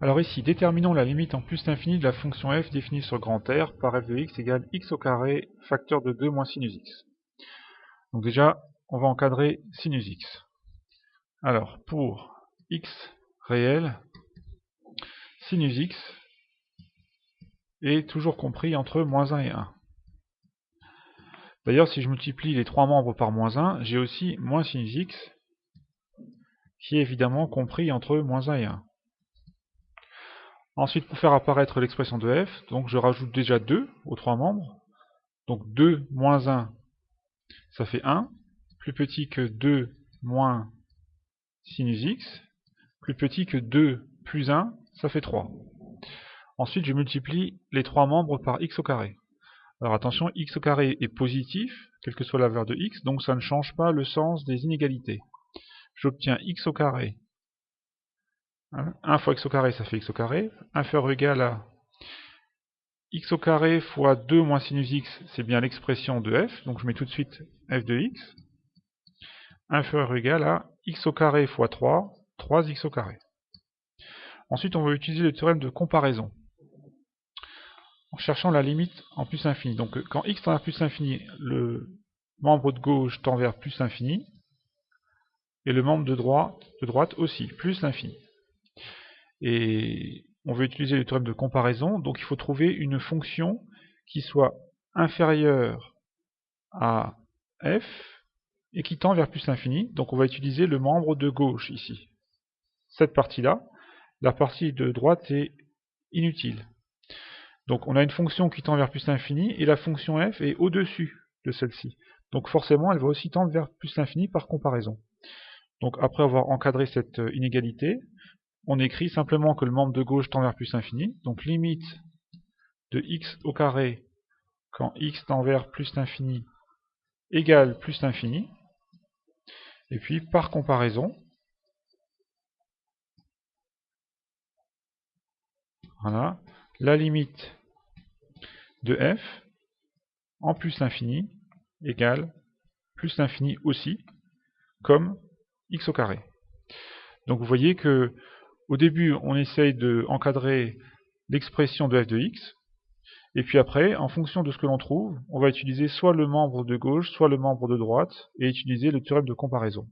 Alors ici, déterminons la limite en plus l'infini de la fonction f définie sur grand R par f de x égale x au carré facteur de 2 moins sinus x. Donc déjà, on va encadrer sinus x. Alors, pour x réel, sinus x est toujours compris entre moins 1 et 1. D'ailleurs, si je multiplie les trois membres par moins 1, j'ai aussi moins sinus x, qui est évidemment compris entre moins 1 et 1. Ensuite, pour faire apparaître l'expression de f, donc je rajoute déjà 2 aux trois membres. Donc 2 moins 1, ça fait 1. Plus petit que 2 moins sinus x. Plus petit que 2 plus 1, ça fait 3. Ensuite, je multiplie les trois membres par x au carré. Alors attention, x au carré est positif, quelle que soit la valeur de x, donc ça ne change pas le sens des inégalités. J'obtiens x au carré. 1 fois x au carré, ça fait x au carré. Inférieur ou égal à x au carré fois 2 moins sinus x, c'est bien l'expression de f, donc je mets tout de suite f de x. Inférieur ou égal à x au carré fois 3, 3x au carré. Ensuite, on va utiliser le théorème de comparaison, en cherchant la limite en plus infini. Donc quand x tend vers plus infini, le membre de gauche tend vers plus l'infini, et le membre de droite aussi, plus l'infini. Et on veut utiliser le théorème de comparaison, donc il faut trouver une fonction qui soit inférieure à f et qui tend vers plus l'infini. Donc on va utiliser le membre de gauche ici. Cette partie-là, la partie de droite est inutile. Donc on a une fonction qui tend vers plus l'infini et la fonction f est au-dessus de celle-ci. Donc forcément elle va aussi tendre vers plus l'infini par comparaison. Donc après avoir encadré cette inégalité, on écrit simplement que le membre de gauche tend vers plus l'infini. Donc limite de x au carré quand x tend vers plus l'infini égale plus l'infini. Et puis par comparaison, voilà, la limite de f en plus l'infini égale plus l'infini aussi, comme x au carré. Donc vous voyez que au début on essaye d'encadrer l'expression de f de x, et puis après, en fonction de ce que l'on trouve, on va utiliser soit le membre de gauche, soit le membre de droite, et utiliser le théorème de comparaison.